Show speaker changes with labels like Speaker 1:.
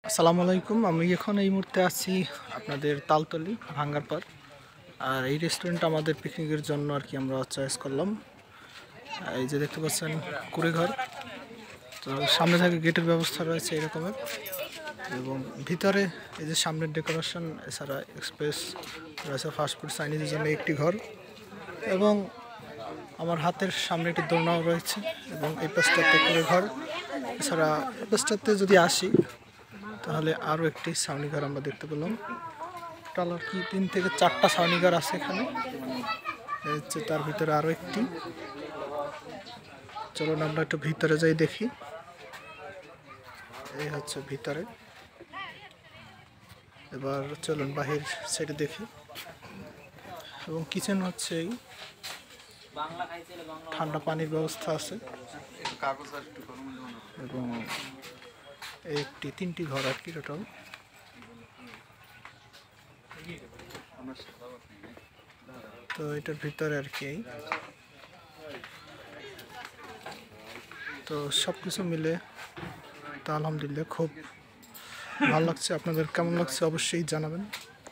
Speaker 1: আসসালামু আলাইকুম। আমি এখন এই মুহূর্তে আছি আপনাদের তালতলি ভাঙ্গারপার। আর এই রেস্টুরেন্টটা আমাদের পিকনিকের জন্য আর কি আমরা চয়েস করলাম। এই যে দেখতে পাচ্ছেন কুড়েঘর, তো সামনে থেকে গেটের ব্যবস্থা রয়েছে এরকমের, এবং ভিতরে এই যে সামনের ডেকোরেশন, এছাড়া এক্সপ্রেস রয়েছে ফাস্টফুড চাইনিজের জন্য একটি ঘর, এবং আমার হাতের সামনে একটি দোলনাও রয়েছে, এবং এই পাশটাতে কুড়েঘর। এছাড়া এই পাশটাতে যদি আসি তাহলে আরও একটি ছাউনিঘর আমরা দেখতে পেলাম। টোটাল আর কি 3 থেকে 4টা ছাউনিঘর আছে এখানে। হচ্ছে তার ভিতরে আরও একটি। চলুন আমরা একটু ভিতরে যাই দেখি। এই হচ্ছে ভিতরে। এবার চলুন বাহির সাইডে দেখি। এবং কিচেন হচ্ছে এই, ঠান্ডা পানির ব্যবস্থা আছে, এবং একটি 3টি ঘর আর কি টোটাল। তো এটার ভিতরে আর কি, তো সব কিছু মিলে তো আলহামদুলিল্লাহ খুব ভালো লাগছে। আপনাদের কেমন লাগছে অবশ্যই জানাবেন।